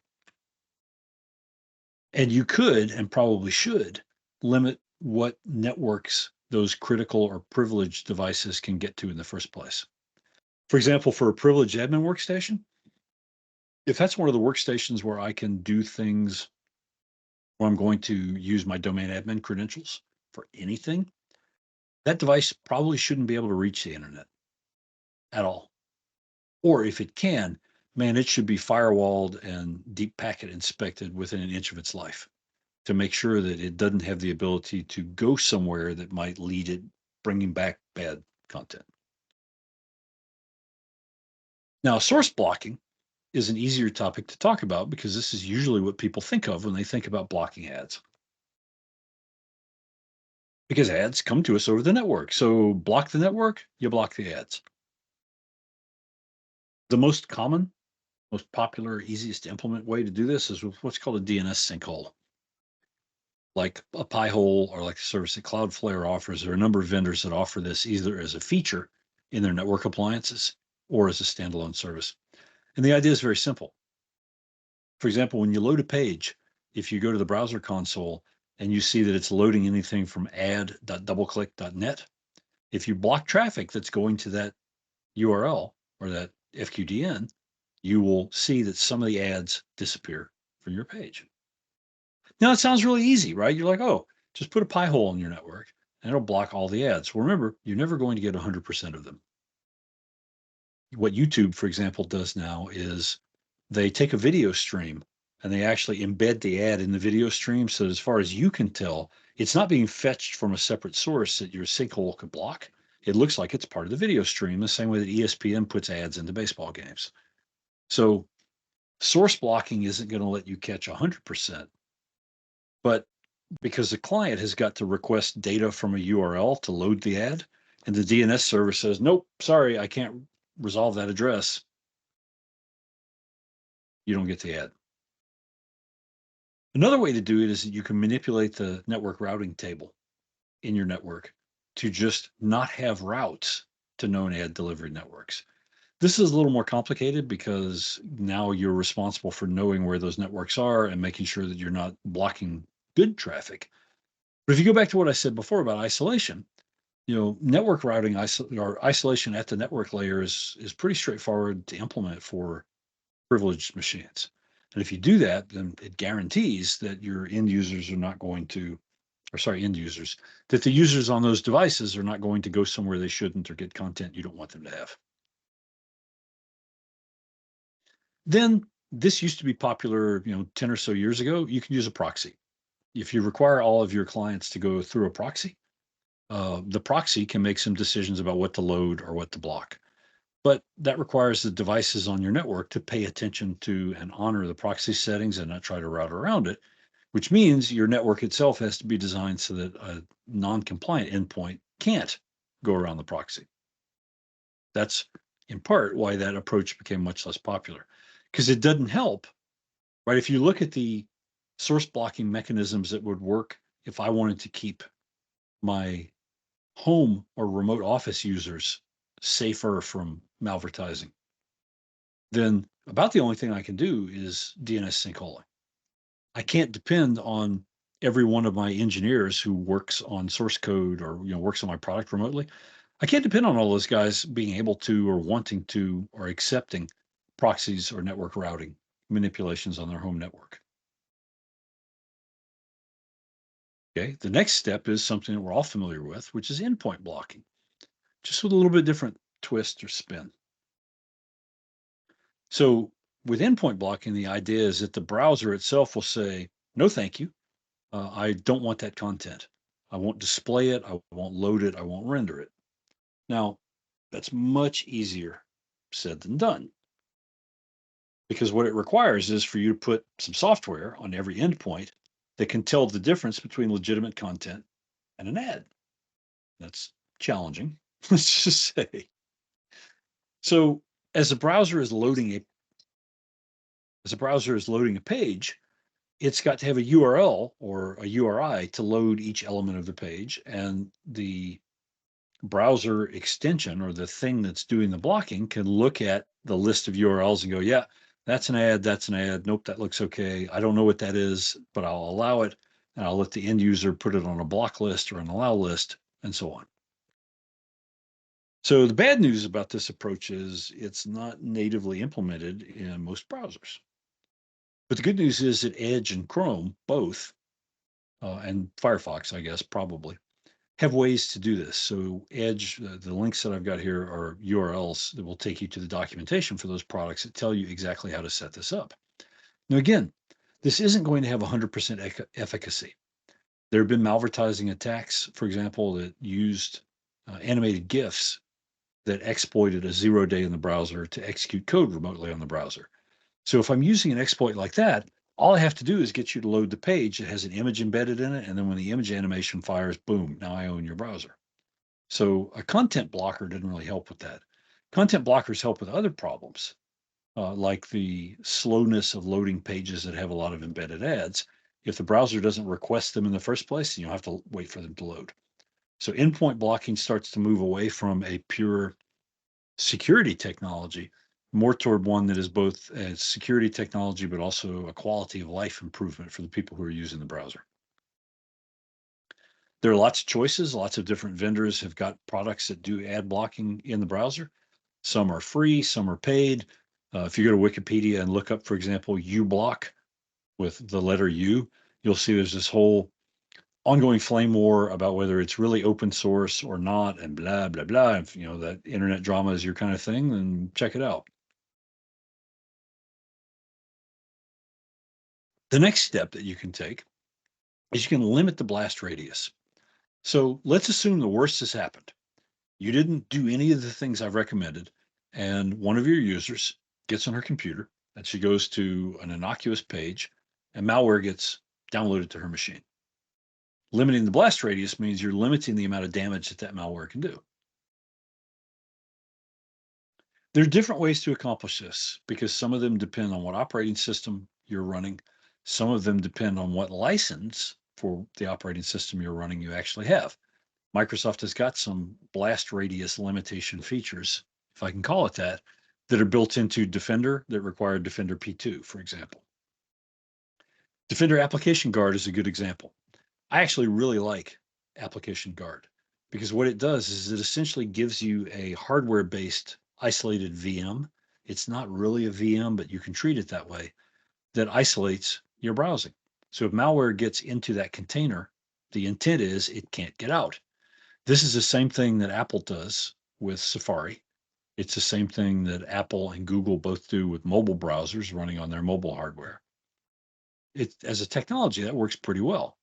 And you could, and probably should, limit what networks those critical or privileged devices can get to in the first place. For example, for a privileged admin workstation, if that's one of the workstations where I can do things where I'm going to use my domain admin credentials for anything, that device probably shouldn't be able to reach the internet at all. Or if it can, man, it should be firewalled and deep packet inspected within an inch of its life to make sure that it doesn't have the ability to go somewhere that might lead it bringing back bad content. Now, source blocking is an easier topic to talk about because this is usually what people think of when they think about blocking ads. Because ads come to us over the network. So block the network, you block the ads. The most common, most popular, easiest to implement way to do this is with what's called a DNS sinkhole. Like a Pi-hole or like the service that Cloudflare offers. There are a number of vendors that offer this either as a feature in their network appliances or as a standalone service. And the idea is very simple. For example, when you load a page, if you go to the browser console and you see that it's loading anything from ad.doubleclick.net, if you block traffic that's going to that URL or that FQDN, you will see that some of the ads disappear from your page. Now, it sounds really easy, right? You're like, oh, just put a Pi-hole in your network and it'll block all the ads. Well, remember, you're never going to get 100% of them. What YouTube, for example, does now is they take a video stream and they actually embed the ad in the video stream. So as far as you can tell, it's not being fetched from a separate source that your sinkhole could block. It looks like it's part of the video stream, the same way that ESPN puts ads into baseball games. So source blocking isn't going to let you catch 100%, but because the client has got to request data from a URL to load the ad, and the DNS server says, nope, sorry, I can't resolve that address, you don't get the ad. Another way to do it is that you can manipulate the network routing table in your network to just not have routes to known ad delivery networks. This is a little more complicated because now you're responsible for knowing where those networks are and making sure that you're not blocking good traffic. But if you go back to what I said before about isolation, network routing or isolation at the network layer is pretty straightforward to implement for privileged machines. And if you do that, then it guarantees that your end users are not going to, or sorry, end users, that the users on those devices are not going to go somewhere they shouldn't or get content you don't want them to have. Then this used to be popular, 10 or so years ago. You can use a proxy. If you require all of your clients to go through a proxy, the proxy can make some decisions about what to load or what to block. But that requires the devices on your network to pay attention to and honor the proxy settings and not try to route around it, which means your network itself has to be designed so that a non-compliant endpoint can't go around the proxy. That's in part why that approach became much less popular, because it doesn't help, right? If you look at the source blocking mechanisms that would work if I wanted to keep my home or remote office users safer from malvertising, then about the only thing I can do is DNS sinkholing. I can't depend on every one of my engineers who works on source code or works on my product remotely. I can't depend on all those guys being able to or wanting to or accepting proxies or network routing manipulations on their home network. Okay, the next step is something that we're all familiar with, which is endpoint blocking, just with a little bit different twist or spin. So with endpoint blocking, the idea is that the browser itself will say, no, thank you. I don't want that content. I won't display it. I won't load it. I won't render it. Now, that's much easier said than done, because what it requires is for you to put some software on every endpoint that can tell the difference between legitimate content and an ad. That's challenging, let's just say. So as a browser is loading a page, it's got to have a URL or a URI to load each element of the page, and the browser extension or the thing that's doing the blocking can look at the list of URLs and go, yeah, that's an ad, that's an ad. Nope, that looks okay. I don't know what that is, but I'll allow it, and I'll let the end user put it on a block list or an allow list, and so on. So the bad news about this approach is it's not natively implemented in most browsers. But the good news is that Edge and Chrome both, and Firefox, I guess, probably, have ways to do this. So Edge, the links that I've got here are URLs that will take you to the documentation for those products that tell you exactly how to set this up. Now, again, this isn't going to have 100% efficacy. There have been malvertising attacks, for example, that used animated GIFs that exploited a 0-day in the browser to execute code remotely on the browser. So if I'm using an exploit like that, all I have to do is get you to load the page that has an image embedded in it. And then when the image animation fires, boom, now I own your browser. So a content blocker didn't really help with that. Content blockers help with other problems, like the slowness of loading pages that have a lot of embedded ads. If the browser doesn't request them in the first place, you have to wait for them to load. So endpoint blocking starts to move away from a pure security technology more toward one that is both a security technology, but also a quality of life improvement for the people who are using the browser. There are lots of choices. Lots of different vendors have got products that do ad blocking in the browser. Some are free, some are paid. If you go to Wikipedia and look up, for example, uBlock with the letter U, you'll see there's this whole ongoing flame war about whether it's really open source or not, and blah blah blah. If you know that internet drama is your kind of thing, then check it out. The next step that you can take is you can limit the blast radius. So let's assume the worst has happened. You didn't do any of the things I've recommended, and one of your users gets on her computer and she goes to an innocuous page and malware gets downloaded to her machine. Limiting the blast radius means you're limiting the amount of damage that that malware can do. There are different ways to accomplish this because some of them depend on what operating system you're running. Some of them depend on what license for the operating system you're running you actually have. Microsoft has got some blast radius limitation features, if I can call it that are built into Defender that require Defender P2, for example. Defender Application Guard is a good example. I actually really like Application Guard because what it does is it essentially gives you a hardware-based isolated VM. It's not really a VM, but you can treat it that way, that isolates your browsing. So if malware gets into that container, the intent is it can't get out. This is the same thing that Apple does with Safari. It's the same thing that Apple and Google both do with mobile browsers running on their mobile hardware. As a technology, that works pretty well,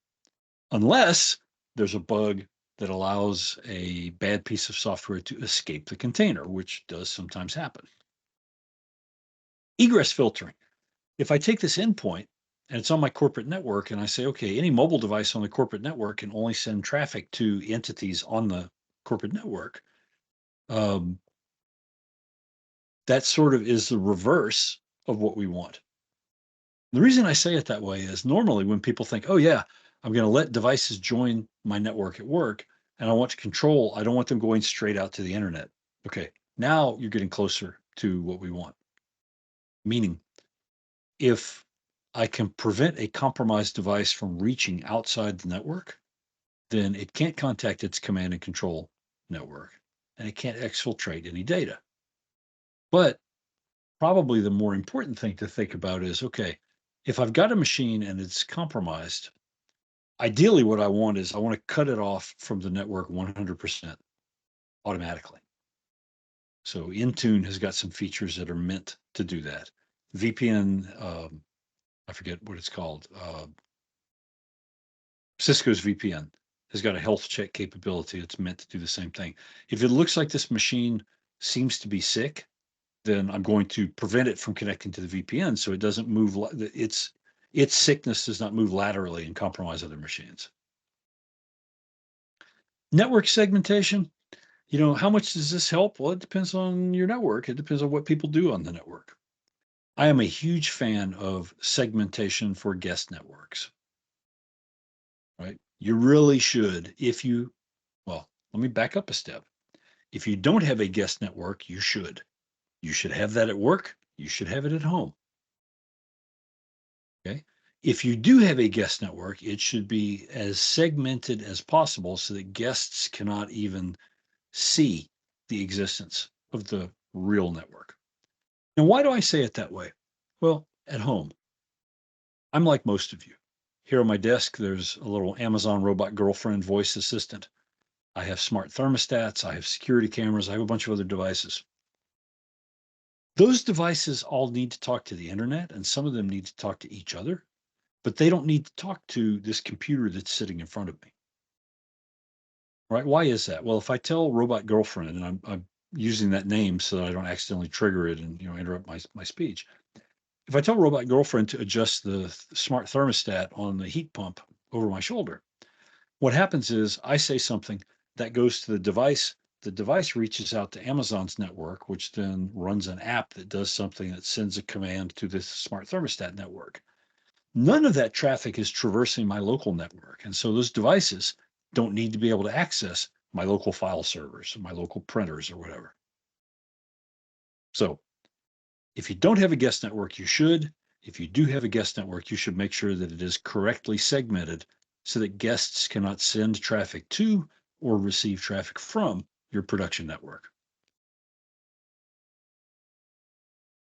unless there's a bug that allows a bad piece of software to escape the container, which does sometimes happen. Egress filtering. If I take this endpoint and it's on my corporate network and I say, okay, any mobile device on the corporate network can only send traffic to entities on the corporate network, um, that sort of is the reverse of what we want. The reason I say it that way is normally when people think, oh, yeah, I'm going to let devices join my network at work and I want to control, I don't want them going straight out to the internet. Okay, now you're getting closer to what we want. Meaning, if I can prevent a compromised device from reaching outside the network, then it can't contact its command and control network and it can't exfiltrate any data. But probably the more important thing to think about is, okay, if I've got a machine and it's compromised, ideally what I want is I want to cut it off from the network 100% automatically. So Intune has got some features that are meant to do that. VPN, I forget what it's called. Cisco's VPN has got a health check capability that's meant to do the same thing. If it looks like this machine seems to be sick, then I'm going to prevent it from connecting to the VPN so it doesn't move. Its sickness does not move laterally and compromise other machines. Network segmentation. How much does this help? Well, it depends on your network. It depends on what people do on the network. I am a huge fan of segmentation for guest networks, right? You really should, well, let me back up a step. If you don't have a guest network, you should. You should have that at work. You should have it at home. Okay. If you do have a guest network, it should be as segmented as possible so that guests cannot even see the existence of the real network. Now, why do I say it that way? Well, at home, I'm like most of you. Here on my desk, there's a little Amazon robot girlfriend voice assistant. I have smart thermostats. I have security cameras. I have a bunch of other devices. Those devices all need to talk to the internet, and some of them need to talk to each other, but they don't need to talk to this computer that's sitting in front of me. Right? Why is that? Well, if I tell Robot Girlfriend, and I'm using that name so that I don't accidentally trigger it and interrupt my speech. If I tell Robot Girlfriend to adjust the smart thermostat on the heat pump over my shoulder, what happens is I say something that goes to the device. The device reaches out to Amazon's network, which then runs an app that does something that sends a command to this smart thermostat network. None of that traffic is traversing my local network. And so those devices don't need to be able to access my local file servers or my local printers or whatever. So if you don't have a guest network, you should. If you do have a guest network, you should make sure that it is correctly segmented so that guests cannot send traffic to or receive traffic from your production network.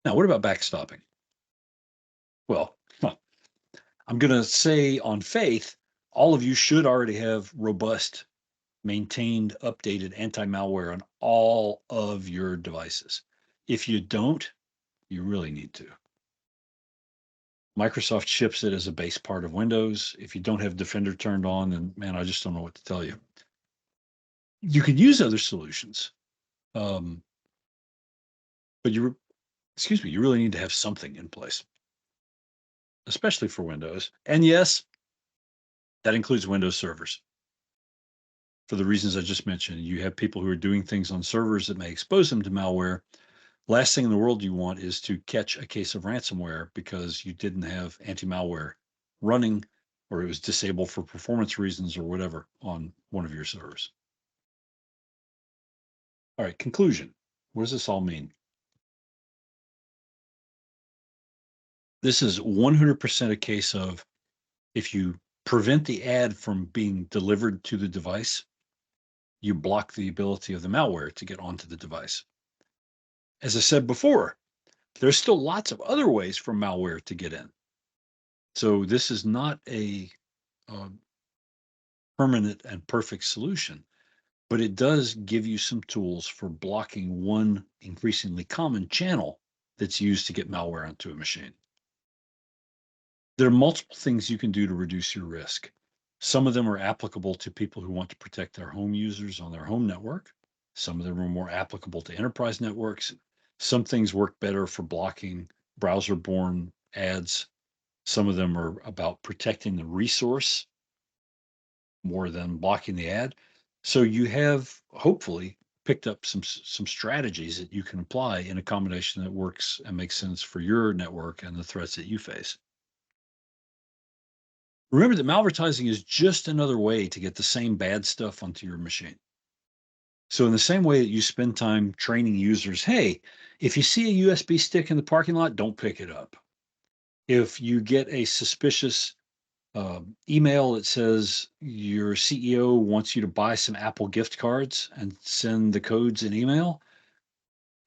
Now, what about backstopping? Well, I'm going to say on faith, all of you should already have robust, maintained, updated anti-malware on all of your devices. If you don't, you really need to. Microsoft ships it as a base part of Windows. If you don't have Defender turned on, then man, I just don't know what to tell you. You could use other solutions, but you really need to have something in place, especially for Windows. And yes, that includes Windows servers. For the reasons I just mentioned, you have people who are doing things on servers that may expose them to malware. Last thing in the world you want is to catch a case of ransomware because you didn't have anti-malware running or it was disabled for performance reasons or whatever on one of your servers. All right, conclusion. What does this all mean? This is 100% a case of if you prevent the ad from being delivered to the device, you block the ability of the malware to get onto the device. As I said before, there's still lots of other ways for malware to get in. So this is not a permanent and perfect solution, but it does give you some tools for blocking one increasingly common channel that's used to get malware onto a machine. There are multiple things you can do to reduce your risk. Some of them are applicable to people who want to protect their home users on their home network. Some of them are more applicable to enterprise networks. Some things work better for blocking browser-borne ads. Some of them are about protecting the resource more than blocking the ad. So you have hopefully picked up some strategies that you can apply in a combination that works and makes sense for your network and the threats that you face. Remember that malvertising is just another way to get the same bad stuff onto your machine. So in the same way that you spend time training users, hey, if you see a USB stick in the parking lot, don't pick it up. If you get a suspicious email that says your CEO wants you to buy some Apple gift cards and send the codes in email,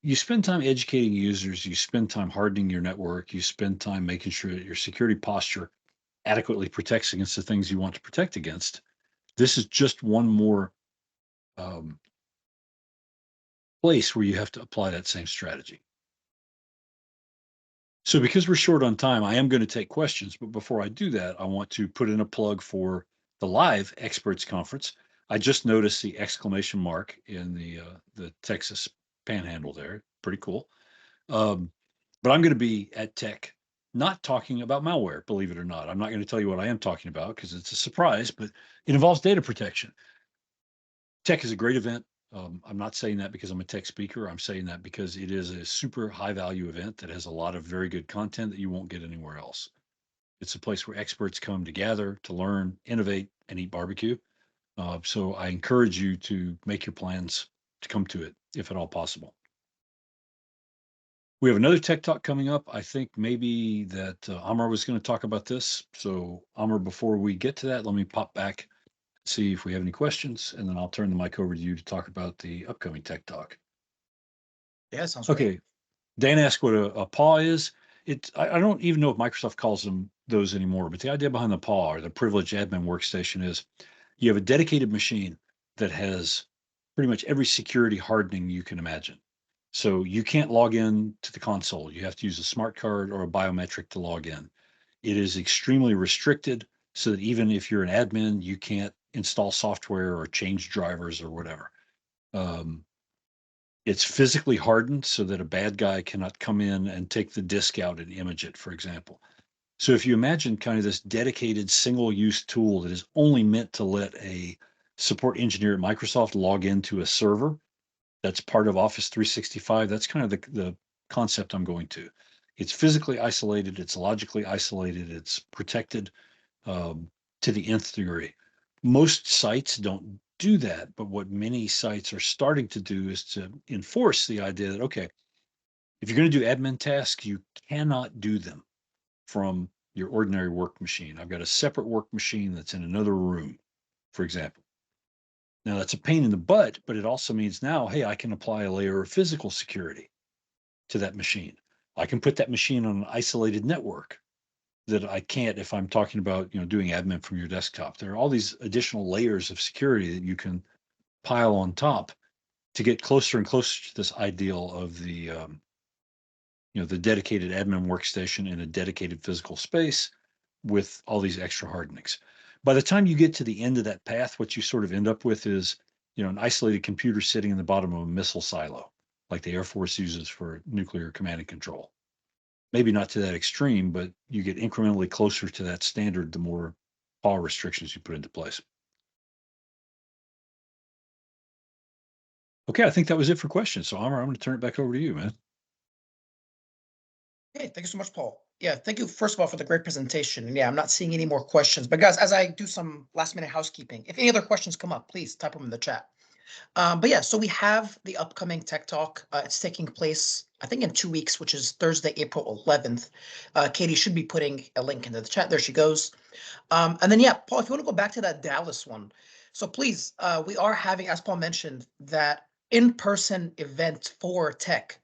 you spend time educating users, you spend time hardening your network, you spend time making sure that your security posture adequately protects against the things you want to protect against. This is just one more place where you have to apply that same strategy. So because we're short on time, I am going to take questions, but before I do that, I want to put in a plug for the live experts conference. I just noticed the exclamation mark in the Texas panhandle there. Pretty cool. But I'm going to be at TEC, not talking about malware, believe it or not. I'm not going to tell you what I am talking about because it's a surprise, but it involves data protection. TEC is a great event. I'm not saying that because I'm a tech speaker. I'm saying that because it is a super high value event that has a lot of very good content that you won't get anywhere else. It's a place where experts come to gather, to learn, innovate, and eat barbecue. So I encourage you to make your plans to come to it, if at all possible. We have another tech talk coming up. I think maybe that Amar was going to talk about this. So Amar, before we get to that, let me pop back, see if we have any questions, and then I'll turn the mic over to you to talk about the upcoming tech talk. Yeah, sounds great. Okay. Dan asked what a PAW is. I don't even know if Microsoft calls them those anymore, but the idea behind the PAW or the privileged admin workstation is you have a dedicated machine that has pretty much every security hardening you can imagine. So you can't log in to the console. You have to use a smart card or a biometric to log in. It is extremely restricted so that even if you're an admin, you can't install software or change drivers or whatever. It's physically hardened so that a bad guy cannot come in and take the disk out and image it, for example. So if you imagine kind of this dedicated single-use tool that is only meant to let a support engineer at Microsoft log into a server that's part of Office 365, that's kind of the concept I'm going to. It's physically isolated, it's logically isolated, it's protected to the nth degree. Most sites don't do that, but what many sites are starting to do is to enforce the idea that, okay, if you're going to do admin tasks, you cannot do them from your ordinary work machine. I've got a separate work machine that's in another room, for example. Now that's a pain in the butt, but it also means now, hey, I can apply a layer of physical security to that machine. I can put that machine on an isolated network that I can't if I'm talking about, doing admin from your desktop. There are all these additional layers of security that you can pile on top to get closer and closer to this ideal of the dedicated admin workstation in a dedicated physical space with all these extra hardenings. By the time you get to the end of that path, what you sort of end up with is, an isolated computer sitting in the bottom of a missile silo, like the Air Force uses for nuclear command and control. Maybe not to that extreme, but you get incrementally closer to that standard the more power restrictions you put into place. Okay, I think that was it for questions. So Amar, I'm going to turn it back over to you, man. Hey, thank you so much, Paul. Yeah, thank you, first of all, for the great presentation. And yeah, I'm not seeing any more questions. But guys, as I do some last minute housekeeping, if any other questions come up, please type them in the chat. But yeah, so we have the upcoming Tech Talk. It's taking place, I think, in 2 weeks, which is Thursday, April 11th. Katie should be putting a link into the chat. There she goes. And then, yeah, Paul, if you want to go back to that Dallas one. So please, we are having, as Paul mentioned, that in-person event for tech.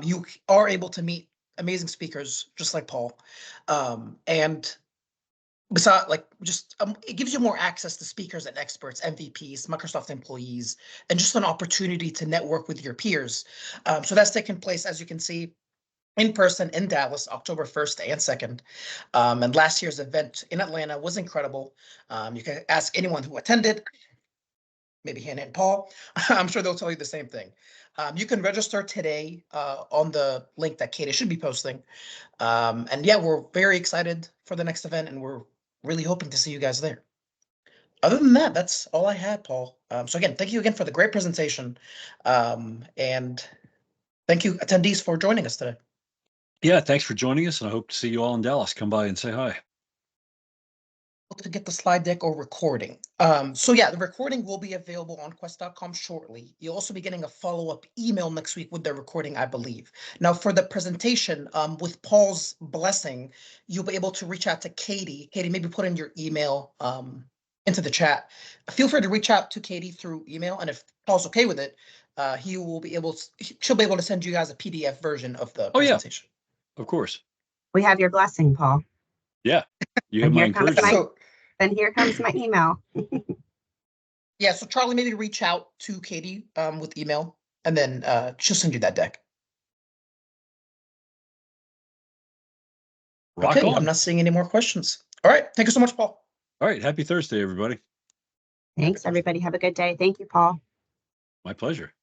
You are able to meet amazing speakers, just like Paul. And besides, it gives you more access to speakers and experts, MVPs, Microsoft employees, and just an opportunity to network with your peers. So that's taking place, as you can see, in person in Dallas, October 1st and 2nd. And last year's event in Atlanta was incredible. You can ask anyone who attended, maybe Hannah and Paul. I'm sure they'll tell you the same thing. You can register today on the link that Katie should be posting. And yeah, we're very excited for the next event, and we're really hoping to see you guys there. Other than that, that's all I had, Paul. So again, thank you again for the great presentation. And thank you, attendees, for joining us today. Yeah, thanks for joining us, and I hope to see you all in Dallas. Come by and say hi. To get the slide deck or recording. So yeah, the recording will be available on quest.com shortly. You'll also be getting a follow-up email next week with the recording, I believe. Now for the presentation, with Paul's blessing, you'll be able to reach out to Katie. Katie, maybe put in your email into the chat. Feel free to reach out to Katie through email, and if Paul's okay with it, she'll be able to send you guys a PDF version of the presentation. Of course. We have your blessing, Paul. Yeah, you have my encouragement. Then here comes my email. Yeah, so Charlie, maybe reach out to Katie with email, and then she'll send you that deck. Rock Okay, on. I'm not seeing any more questions. All right, thank you so much, Paul. All right, happy Thursday, everybody. Thanks, everybody. Have a good day. Thank you, Paul. My pleasure.